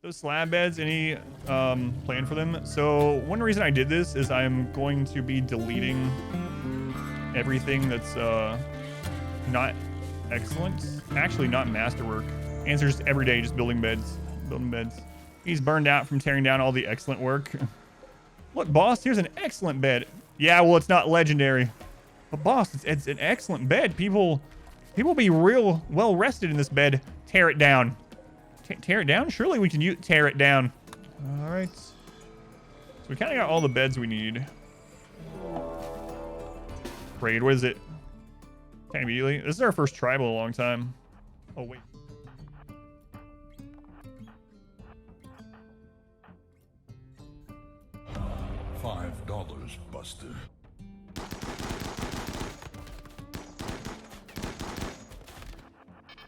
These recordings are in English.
Those slab beds, any plan for them? So one reason I did this is I'm going to be deleting everything that's not excellent. Actually, not masterwork. Answers every day, just building beds. Building beds. He's burned out from tearing down all the excellent work. Look, boss, here's an excellent bed. Yeah, well, it's not legendary. But boss, it's an excellent bed. People be real well rested in this bed. Tear it down. Tear it down? Surely we can tear it down. All right. So we kind of got all the beds we need. Raid, what is it? Can't immediately. This is our first tribal in a long time. Oh, wait. $5, Buster.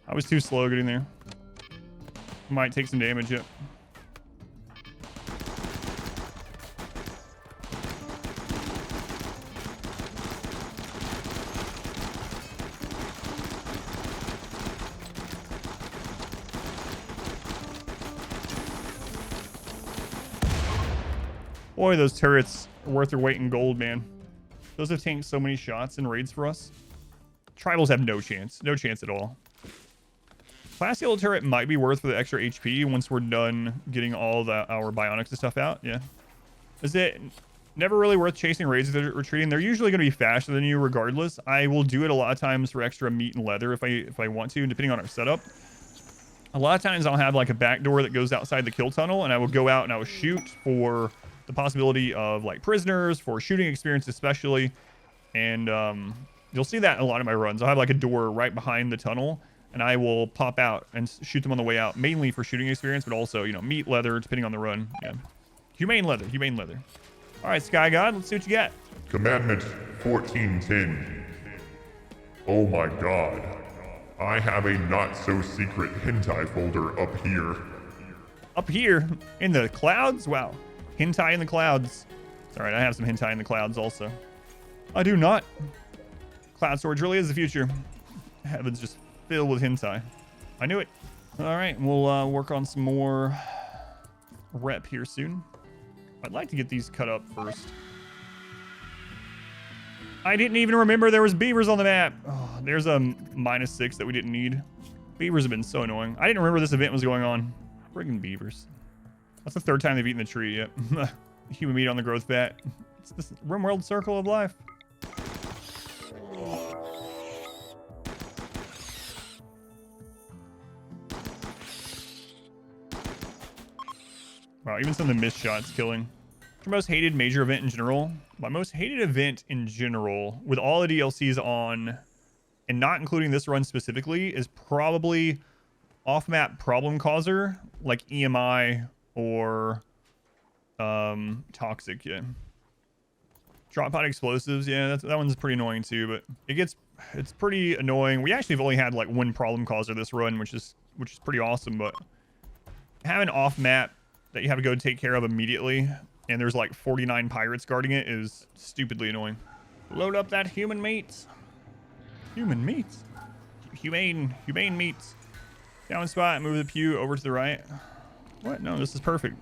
I was too slow getting there. Might take some damage yet. Boy, those turrets are worth their weight in gold, man. Those have tanked so many shots and raids for us. Tribals have no chance. No chance at all. Class yellow turret might be worth for the extra HP once we're done getting all our bionics and stuff out. Yeah. Is it never really worth chasing raids if they're retreating? They're usually going to be faster than you regardless. I will do it a lot of times for extra meat and leather if I want to, depending on our setup. A lot of times I'll have like a back door that goes outside the kill tunnel, and I will go out and I will shoot for the possibility of like prisoners, for shooting experience especially. And you'll see that in a lot of my runs. I'll have like a door right behind the tunnel, and I will pop out and shoot them on the way out, mainly for shooting experience, but also, you know, meat, leather, depending on the run. Yeah. Humane leather, humane leather. All right, Sky God, let's see what you got. Commandment 1410. Oh my god. I have a not-so-secret hentai folder up here. Up here? In the clouds? Wow. Hentai in the clouds. It's all right, I have some hentai in the clouds also. I do not. Cloud storage really is the future. Heaven's just filled with hentai. I knew it. All right, we'll work on some more rep here soon. I'd like to get these cut up first. I didn't even remember there was beavers on the map. Oh, there's a -6 that we didn't need. Beavers have been so annoying. I didn't remember this event was going on. Friggin' beavers. That's the third time they've eaten the tree yet. Human meat on the growth vat. It's this RimWorld circle of life. Wow, even some of the missed shots killing. Your most hated major event in general? My most hated event in general, with all the DLCs on, and not including this run specifically, is probably off-map problem causer, like EMI or Toxic, yeah. Drop pod explosives, yeah, that one's pretty annoying too, but it's pretty annoying. We actually have only had like one problem causer this run, which is pretty awesome, but having off-map that you have to go take care of immediately, and there's like 49 pirates guarding it, is stupidly annoying. Load up that human meat. Human meat? Humane meats. Down spot, move the pew over to the right. What? No, this is perfect.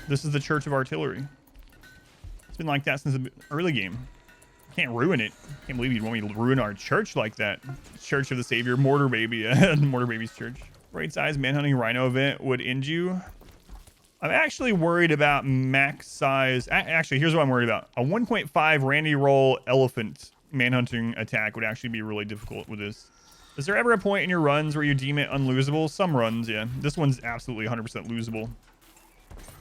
This is the Church of Artillery. It's been like that since the early game. Can't ruin it. Can't believe you'd want me to ruin our church like that. Church of the Savior, Mortar Baby. Mortar Baby's church. Right size manhunting rhino event would end you. I'm actually worried about max size. Actually, here's what I'm worried about. A 1.5 Randy Roll elephant manhunting attack would actually be really difficult with this. Is there ever a point in your runs where you deem it unlosable? Some runs, yeah. This one's absolutely 100% losable.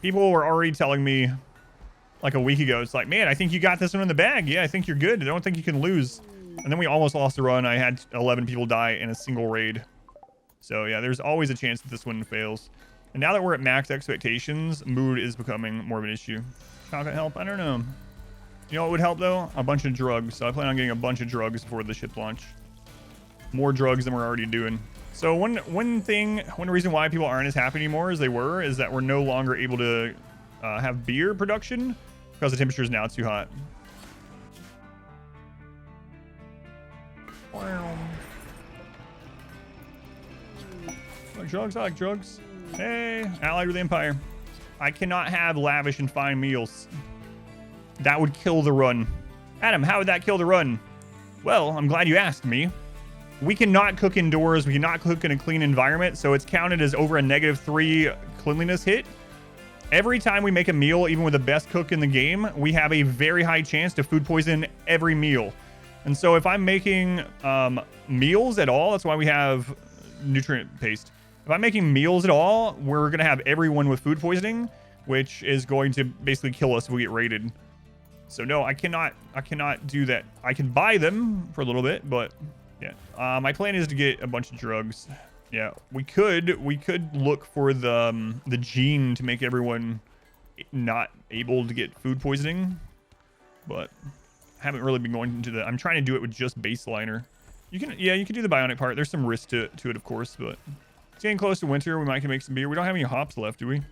People were already telling me like a week ago, it's like, man, I think you got this one in the bag. Yeah, I think you're good. I don't think you can lose. And then we almost lost a run. I had 11 people die in a single raid. So yeah, there's always a chance that this one fails. And now that we're at max expectations, mood is becoming more of an issue. Chocolate help? I don't know. You know what would help though? A bunch of drugs. So I plan on getting a bunch of drugs before the ship launch. More drugs than we're already doing. So one reason why people aren't as happy anymore as they were is that we're no longer able to have beer production because the temperature is now too hot. Wow. Like drugs? I like drugs. Hey, allied with the Empire. I cannot have lavish and fine meals. That would kill the run. Adam, how would that kill the run? Well, I'm glad you asked me. We cannot cook indoors. We cannot cook in a clean environment, so it's counted as over a -3 cleanliness hit. Every time we make a meal, even with the best cook in the game, we have a very high chance to food poison every meal. And so if I'm making meals at all, that's why we have nutrient paste. If I'm making meals at all, we're going to have everyone with food poisoning, which is going to basically kill us if we get raided. So no, I cannot do that. I can buy them for a little bit, but yeah. My plan is to get a bunch of drugs. Yeah, we could look for the gene to make everyone not able to get food poisoning, but I haven't really been going into the. I'm trying to do it with just baseliner. You can do the bionic part. There's some risk to it, of course, but it's getting close to winter. We might can make some beer. We don't have any hops left, do we?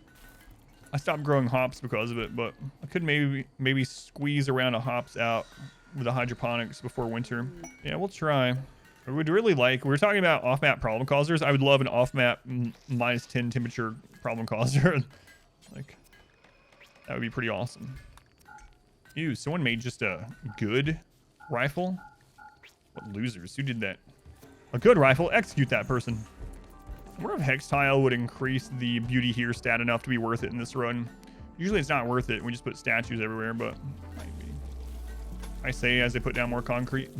I stopped growing hops because of it, but I could maybe squeeze around a hops out with the hydroponics before winter. Yeah, we'll try. I would really like, we were talking about off-map problem causers. I would love an off-map -10 temperature problem causer. Like, that would be pretty awesome. Ew, someone made just a good rifle? What losers? Who did that? A good rifle? Execute that person. I wonder if Hex Tile would increase the beauty here stat enough to be worth it in this run. Usually it's not worth it. We just put statues everywhere, but might be. I say as they put down more concrete.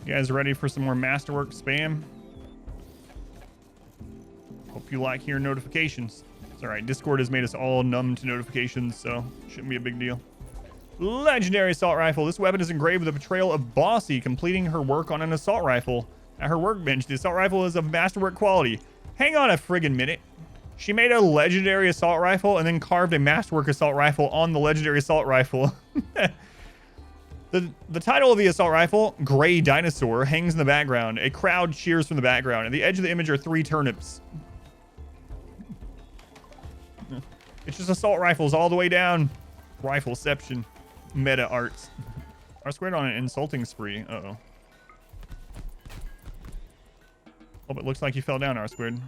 You guys ready for some more Masterwork spam? Hope you like hearing notifications. It's alright, Discord has made us all numb to notifications, so shouldn't be a big deal. Legendary assault rifle. This weapon is engraved with a portrayal of Bossy completing her work on an assault rifle. At her workbench, the assault rifle is of masterwork quality. Hang on a friggin' minute. She made a legendary assault rifle and then carved a masterwork assault rifle on the legendary assault rifle. The title of the assault rifle, Gray Dinosaur, hangs in the background. A crowd cheers from the background. At the edge of the image are 3 turnips. It's just assault rifles all the way down. Rifleception. Meta arts. RSquared on an insulting spree. Uh-oh. Oh, it looks like you fell down, RSquared.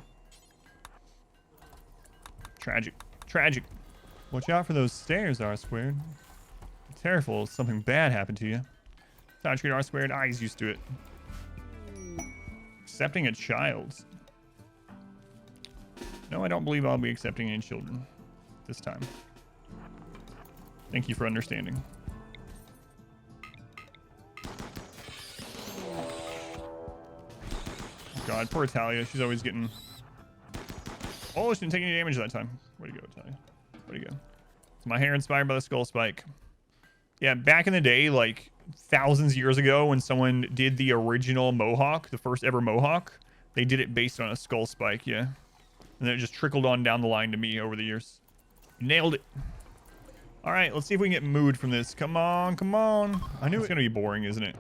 Tragic. Tragic. Watch out for those stairs, RSquared. Careful, something bad happened to you. That's how I treat RSquared. He's used to it. Accepting a child. No, I don't believe I'll be accepting any children this time. Thank you for understanding. God, poor Talia. She's always getting... Oh, she didn't take any damage that time. Way to go, Talia. Way to go. Is my hair inspired by the skull spike? Yeah, back in the day, like thousands of years ago, when someone did the original Mohawk, the first ever Mohawk, they did it based on a skull spike, yeah. And then it just trickled on down the line to me over the years. Nailed it. All right, let's see if we can get mood from this. Come on, come on. I knew it's going to be boring, isn't it?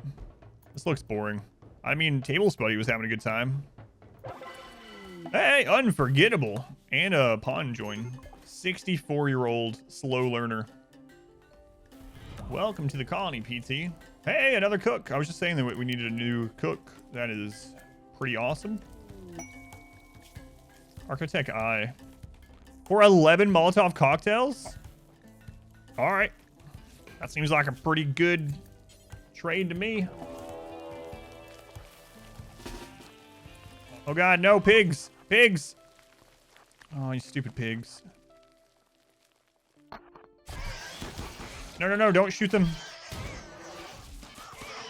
This looks boring. I mean, Table Spuddy was having a good time. Hey, unforgettable. And a pawn join. 64-year-old slow learner. Welcome to the colony, PT. Hey, another cook. I was just saying that we needed a new cook. That is pretty awesome. Architect Eye. For 11 Molotov cocktails? All right. That seems like a pretty good trade to me. Oh, God, no, pigs. Pigs. Oh, you stupid pigs. No, no, no, don't shoot them.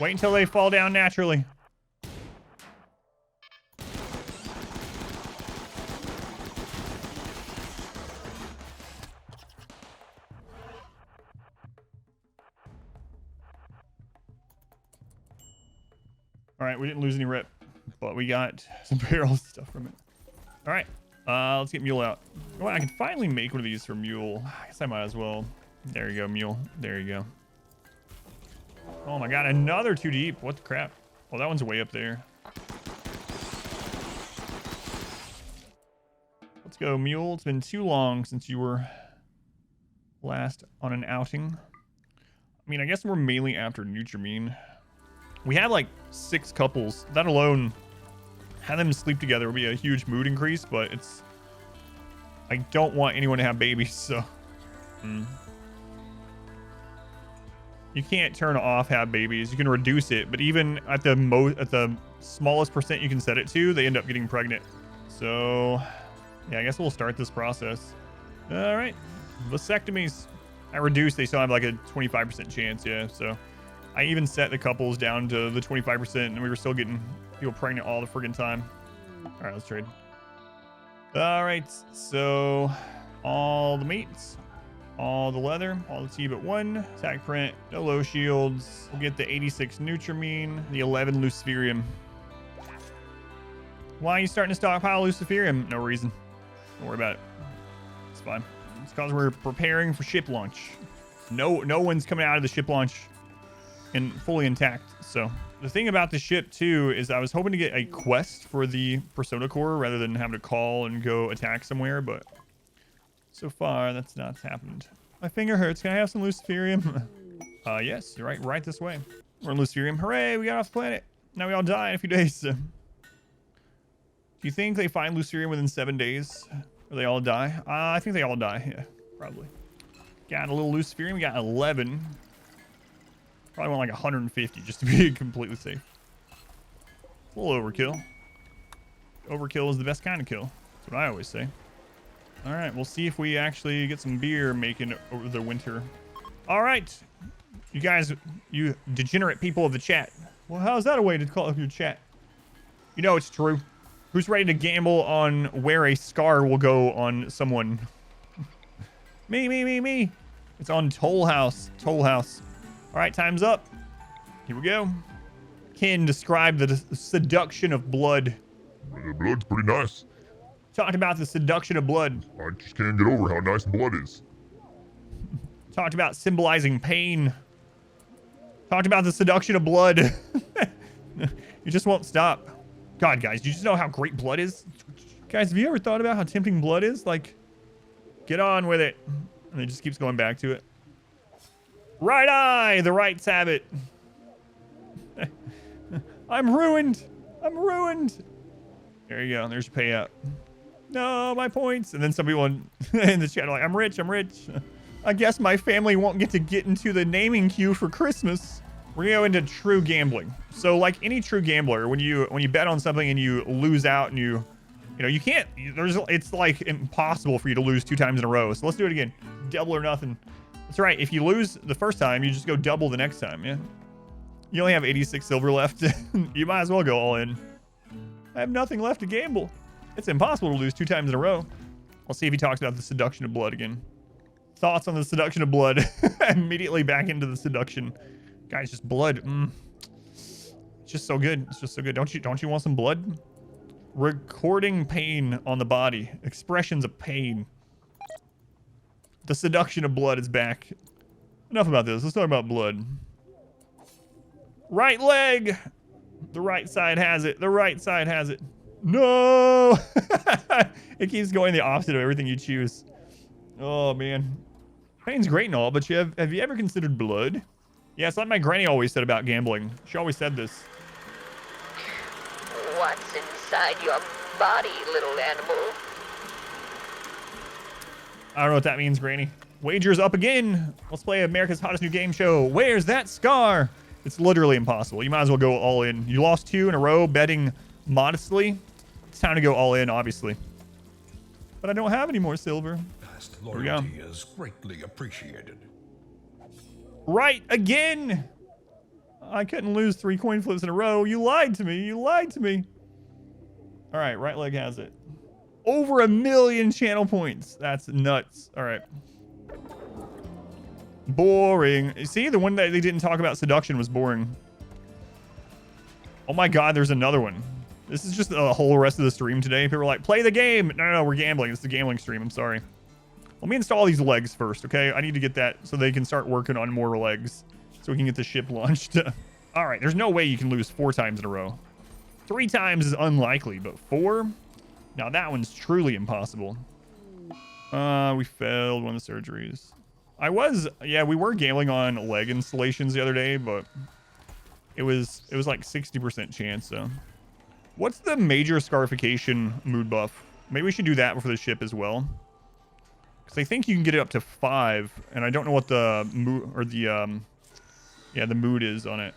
Wait until they fall down naturally. All right, we didn't lose any rep, but we got some barrel stuff from it. All right, let's get Mule out. Oh, I can finally make one of these for Mule. I guess I might as well. There you go, Mule. There you go. Oh my God, another 2 deep. What the crap? Oh, that one's way up there. Let's go, Mule. It's been too long since you were last on an outing. I mean, I guess we're mainly after Nutrimine. We have like 6 couples. That alone, have them sleep together would be a huge mood increase, but it's... I don't want anyone to have babies, so... You can't turn off have babies. You can reduce it, but even at the smallest percent you can set it to, they end up getting pregnant. So, yeah, I guess we'll start this process. All right, vasectomies. I reduced, they still have like a 25% chance, yeah. So I even set the couples down to the 25%, and we were still getting people pregnant all the friggin' time. All right, let's trade. All right, so all the meats, all the leather, all the T but 1, attack print, no low shields. We'll get the 86 Nutrimine, the 11 Luciferium. Why are you starting to stockpile Luciferium? No reason. Don't worry about it. It's fine. It's because we're preparing for ship launch. No one's coming out of the ship launch and fully intact. So the thing about the ship too is I was hoping to get a quest for the Persona Core rather than having to call and go attack somewhere, but so far that's not happened. My finger hurts. Can I have some Luciferium? Yes, you're right this way. We're in Luciferium. Hooray, we got off the planet. Now we all die in a few days. Do you think they find Luciferium within 7 days? Or they all die? I think they all die. Yeah, probably. Got a little Luciferium. We got 11. Probably want like 150 just to be completely safe. A little overkill. Overkill is the best kind of kill. That's what I always say. All right, we'll see if we actually get some beer making over the winter. All right, you guys, you degenerate people of the chat. Well, how's that a way to call up your chat? You know it's true. Who's ready to gamble on where a scar will go on someone? Me. It's on Toll House. Toll House. All right, time's up. Here we go. Ken, describe the seduction of blood. The blood's pretty nice. Talked about the seduction of blood. I just can't get over how nice blood is. Talked about symbolizing pain. Talked about the seduction of blood. You just won't stop. God, guys, you just know how great blood is? Guys, have you ever thought about how tempting blood is? Like, get on with it. And it just keeps going back to it. Right eye, the rights have it. I'm ruined. There you go. There's your payout. No, my points. And then some people in the chat are like, I'm rich. I guess my family won't get into the naming queue for Christmas. We're gonna go into true gambling. So like any true gambler, when you bet on something and you lose out and you can't, it's like impossible for you to lose 2 times in a row. So let's do it again. Double or nothing. That's right. If you lose the first time, you just go double the next time. Yeah. You only have 86 silver left. You might as well go all in. I have nothing left to gamble. It's impossible to lose 2 times in a row. Let's see if he talks about the seduction of blood again. Thoughts on the seduction of blood? Immediately back into the seduction. Guys, just blood. It's just so good. It's just so good. Don't you want some blood? Recording pain on the body. Expressions of pain. The seduction of blood is back. Enough about this. Let's talk about blood. Right leg. The right side has it. The right side has it. No. It keeps going the opposite of everything you choose. Oh man. Pain's great and all, but have you ever considered blood? Yeah, it's like my granny always said about gambling. She always said this. What's inside your body, little animal? I don't know what that means, Granny. Wagers up again. Let's play America's Hottest New Game Show. Where's that scar? It's literally impossible. You might as well go all in. You lost 2 in a row betting modestly. It's time to go all in, obviously. But I don't have any more silver. Past loyalty is greatly appreciated. Right again. I couldn't lose 3 coin flips in a row. You lied to me. You lied to me. All right, right leg has it. Over 1 million channel points. That's nuts. All right. Boring. See, the one that they didn't talk about seduction was boring. Oh my God, there's another one. This is just the whole rest of the stream today. People are like, play the game. No, we're gambling. It's the gambling stream. I'm sorry. Let me install these legs first, okay? I need to get that so they can start working on more legs so we can get the ship launched. All right, there's no way you can lose 4 times in a row. 3 times is unlikely, but 4? Now that one's truly impossible. We failed one of the surgeries. Yeah, we were gambling on leg installations the other day, but it was like 60% chance. So what's the major scarification mood buff? Maybe we should do that for the ship as well, because I think you can get it up to 5, and I don't know what the mood or the the mood is on it.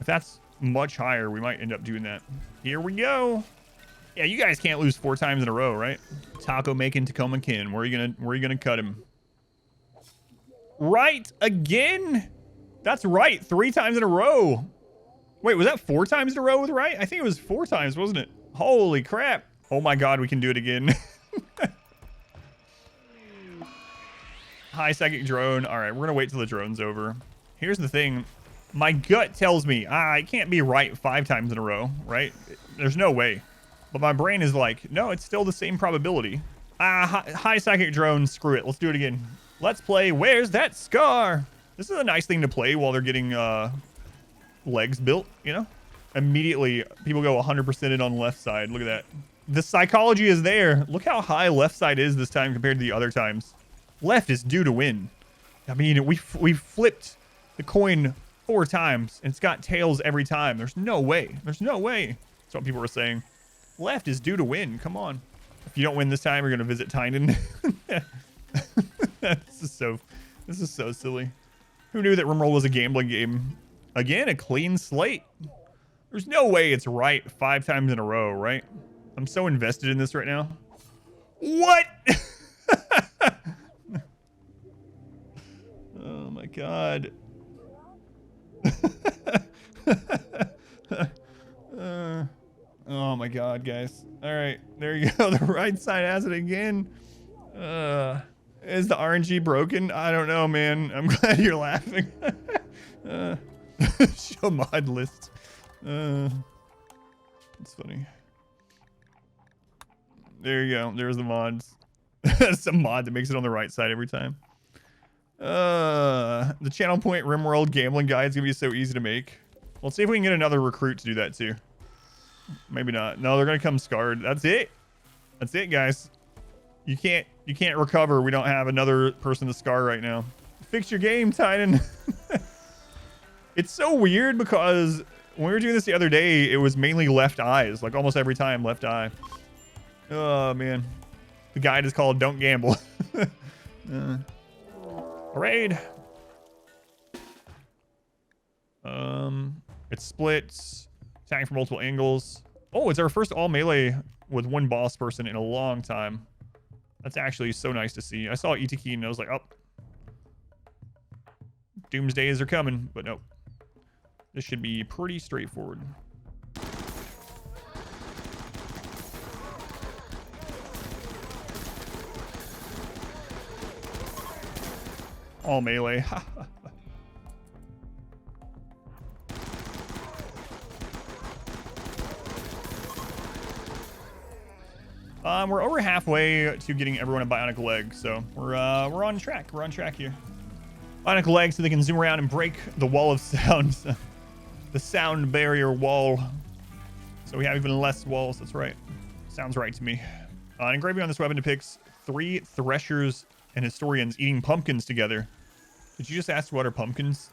If that's much higher, we might end up doing that. Here we go. Yeah, you guys can't lose 4 times in a row, right? Taco making Tacoma Kin. Where are you gonna cut him? Right again? That's right. 3 times in a row. Wait, was that 4 times in a row with right? I think it was 4 times, wasn't it? Holy crap. Oh my god, we can do it again. High psychic drone. All right, we're gonna wait till the drone's over. Here's the thing. My gut tells me it can't be right 5 times in a row, right? There's no way. But my brain is like, no, it's still the same probability. High psychic drone. Screw it. Let's do it again. Let's play Where's That Scar? This is a nice thing to play while they're getting legs built, you know? Immediately, people go 100% in on left side. Look at that. The psychology is there. Look how high left side is this time compared to the other times. Left is due to win. I mean, we flipped the coin 4 times, and it's got tails every time. There's no way. There's no way. That's what people were saying. Left is due to win. Come on. If you don't win this time, you're going to visit Tynan. This is so silly. Who knew that RimWorld was a gambling game? Again, a clean slate. There's no way it's right 5 times in a row, right? I'm so invested in this right now. What? Oh my god. Oh my god, guys. All right, there you go. The right side has it again. Is the RNG broken? I don't know, man. I'm glad you're laughing. Show mod list. It's funny. There you go. There's the mods. That's a mod that makes it on the right side every time. The channel point RimWorld gambling guide is gonna be so easy to make. Let's see if we can get another recruit to do that too. Maybe not. No, they're gonna come scarred. That's it. That's it, guys. You can't recover. We don't have another person to scar right now. Fix your game, Titan. It's so weird because when we were doing this the other day, it was mainly left eyes. Like almost every time, left eye. Oh man. The guide is called Don't Gamble. Raid. It splits. Attacking from multiple angles. Oh, it's our first all melee with 1 boss person in a long time. That's actually so nice to see. I saw ETK and I was like, oh. Doomsdays are coming, but nope. This should be pretty straightforward. All melee. We're over halfway to getting everyone a bionic leg, so we're on track. We're on track here. Bionic leg so they can zoom around and break the wall of sound, the sound barrier wall. So we have even less walls. That's right. Sounds right to me. An engraving on this weapon depicts 3 threshers and historians eating pumpkins together. Did you just ask what are pumpkins?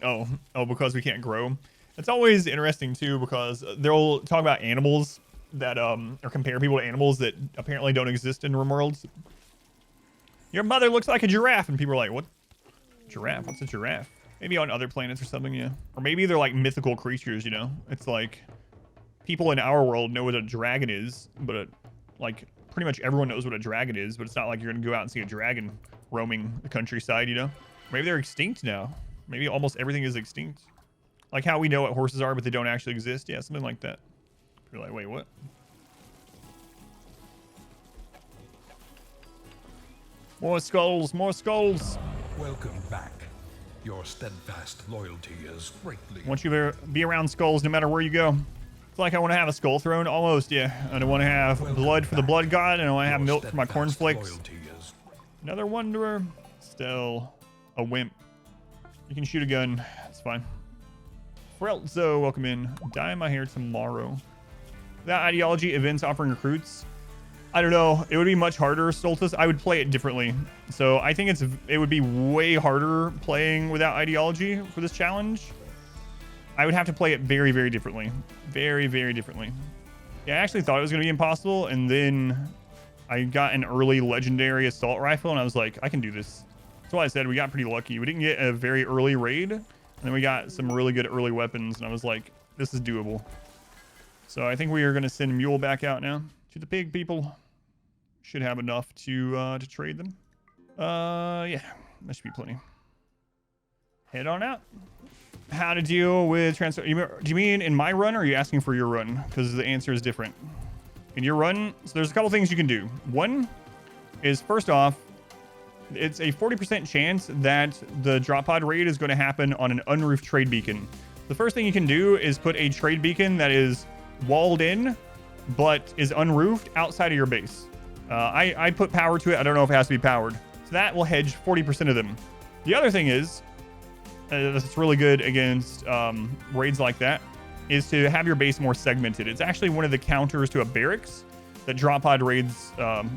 Oh, because we can't grow them. It's always interesting too because they'll talk about animals that or compare people to animals that apparently don't exist in RimWorlds. Your mother looks like a giraffe, and people are like, what? Giraffe? What's a giraffe? Maybe on other planets or something, yeah. Or maybe they're like mythical creatures, you know? It's like people in our world know what a dragon is, but like pretty much everyone knows what a dragon is, but it's not like you're gonna go out and see a dragon roaming the countryside, you know? Maybe they're extinct now. Maybe almost everything is extinct. Like how we know what horses are, but they don't actually exist. Yeah, something like that. You're like, wait, what? More skulls, more skulls. Welcome back. Your steadfast loyalty is greatly. I want you to be around skulls no matter where you go. It's like I want to have a skull throne, almost, yeah. And I want to have blood for the blood god, and I want to have milk for my cornflakes. Another wanderer. Still a wimp. You can shoot a gun. It's fine. Frelzo, welcome in. Dye my hair tomorrow. That ideology events offering recruits. I don't know. It would be much harder, Stoltis. I would play it differently. So I think it would be way harder playing without ideology for this challenge. I would have to play it very, very differently. Very, very differently. Yeah, I actually thought it was going to be impossible. And then I got an early legendary assault rifle. And I was like, I can do this. That's why I said we got pretty lucky. We didn't get a very early raid. And then we got some really good early weapons. And I was like, this is doable. So I think we are going to send Mule back out now to the pig people. Should have enough to trade them. Yeah, that should be plenty. Head on out. How to deal with transfer? Do you mean in my run, or are you asking for your run? Because the answer is different. In your run, so there's a couple things you can do. One is, first off, it's a 40% chance that the drop pod raid is going to happen on an unroofed trade beacon. The first thing you can do is put a trade beacon that is walled in, but is unroofed outside of your base. I put power to it. I don't know if it has to be powered. So that will hedge 40% of them. The other thing is, that's really good against raids like that, is to have your base more segmented. It's actually one of the counters to a barracks that drop pod raids, going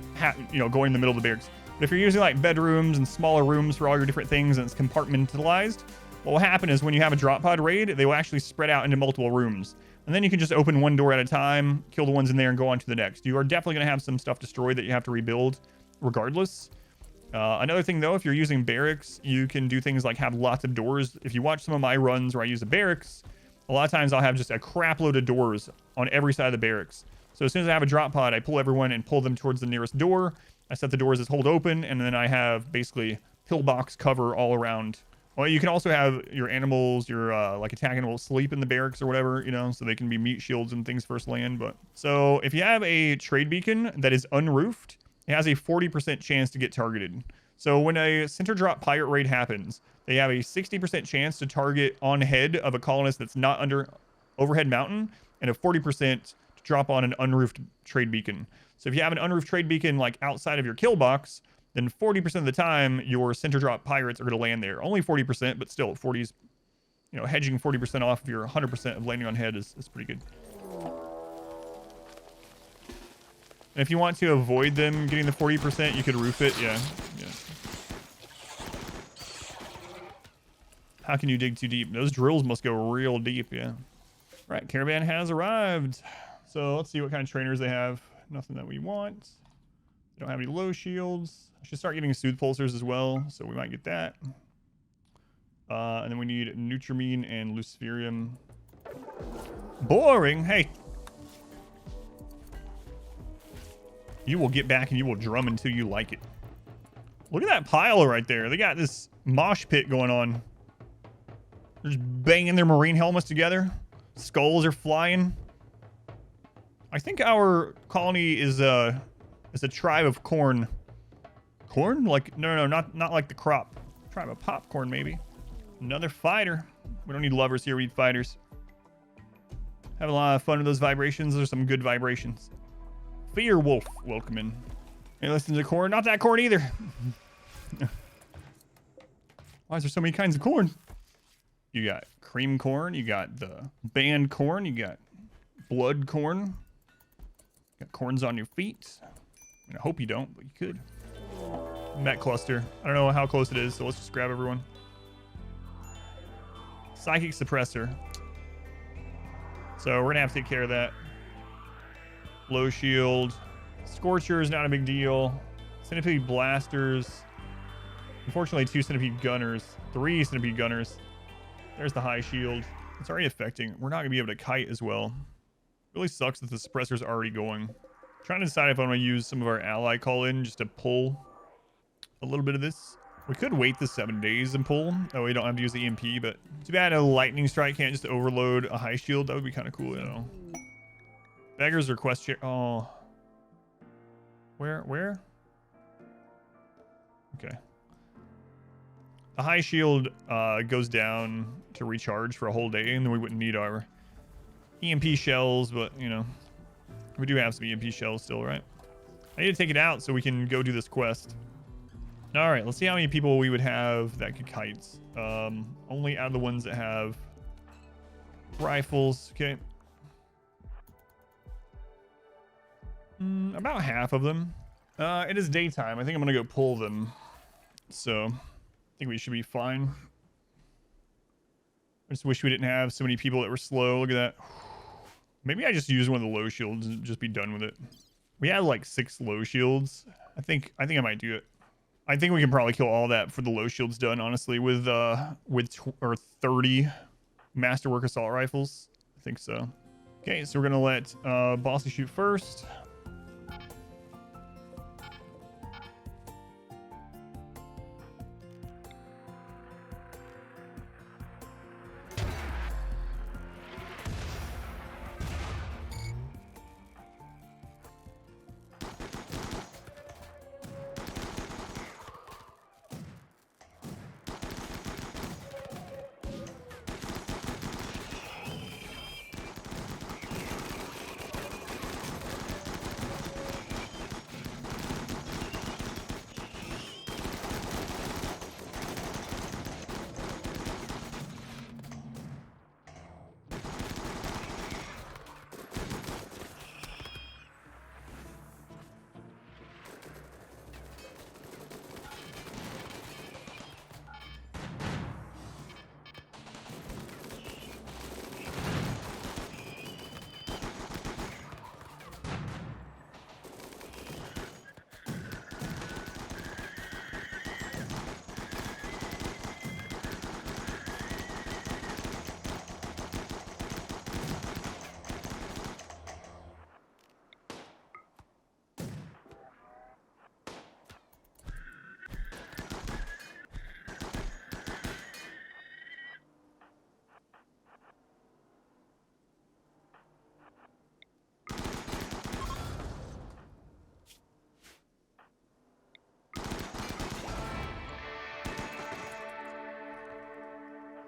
in the middle of the barracks. But if you're using like bedrooms and smaller rooms for all your different things and it's compartmentalized, what will happen is when you have a drop pod raid, they will actually spread out into multiple rooms. And then you can just open one door at a time, kill the ones in there, and go on to the next. You are definitely going to have some stuff destroyed that you have to rebuild regardless. Another thing, though, if you're using barracks, you can do things like have lots of doors. If you watch some of my runs where I use a barracks, a lot of times I'll have just a crap load of doors on every side of the barracks. So as soon as I have a drop pod, I pull everyone and pull them towards the nearest door. I set the doors as hold open, and then I have basically pillbox cover all around. Well, you can also have your animals, your like attack animals sleep in the barracks or whatever, so they can be meat shields and things first land. But so if you have a trade beacon that is unroofed, it has a 40% chance to get targeted. So when a center drop pirate raid happens, they have a 60% chance to target on head of a colonist that's not under overhead mountain, and a 40% to drop on an unroofed trade beacon. So if you have an unroofed trade beacon like outside of your kill box, then 40% of the time your center drop pirates are going to land there. Only 40%, but still 40s, hedging 40% off of your 100% of landing on head is pretty good. And if you want to avoid them getting the 40%, you could roof it. Yeah. How can you dig too deep? Those drills must go real deep. Yeah. Right. Caravan has arrived. So let's see what kind of trainers they have. Nothing that we want. They don't have any low shields. I should start getting soothe pulsers as well, so we might get that. And then we need Nutramine and Luciferium. Boring. Hey. You will get back and you will drum until you like it. Look at that pile right there. They got this mosh pit going on. They're just banging their marine helmets together. Skulls are flying. I think our colony is a tribe of corn. Corn? Like no, not like the crop. Tribe of popcorn, maybe. Another fighter. We don't need lovers here. We need fighters. Have a lot of fun with those vibrations. Those are some good vibrations. Fear Wolf, welcome in. Hey, listen to corn. Not that corn either. Why is there so many kinds of corn? You got cream corn. You got the band corn. You got blood corn. Got corns on your feet. I mean, I hope you don't, but you could. MECH cluster. I don't know how close it is, so let's just grab everyone. Psychic suppressor. So we're gonna have to take care of that. Low shield. Scorcher is not a big deal. Centipede blasters. Unfortunately, 2 centipede gunners. 3 centipede gunners. There's the high shield. It's already affecting. We're not gonna be able to kite as well. Really sucks that the suppressor's already going. I'm trying to decide if I want to use some of our ally call in just to pull a little bit of this. We could wait the 7 days and pull. That way we don't have to use the EMP, but too bad a lightning strike can't just overload a high shield. That would be kind of cool, Beggars request here. Oh. Where? Okay. The high shield goes down to recharge for a whole day, and then we wouldn't need our EMP shells, but, we do have some EMP shells still, right? I need to take it out so we can go do this quest. All right, let's see how many people we would have that could kites. Only out of the ones that have rifles. Okay. About half of them. It is daytime. I think I'm gonna go pull them. So I think we should be fine. I just wish we didn't have so many people that were slow. Look at that. Maybe I just use one of the low shields and just be done with it. We had like 6 low shields. I think I might do it. I think we can probably kill all that for the low shields done, honestly, with 30 masterwork assault rifles. I think so. Okay, so we're gonna let Bossy shoot first.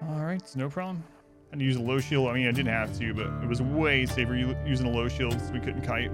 All right, it's no problem. I had to use a low shield. I mean, I didn't have to, but it was way safer using a low shield so we couldn't kite.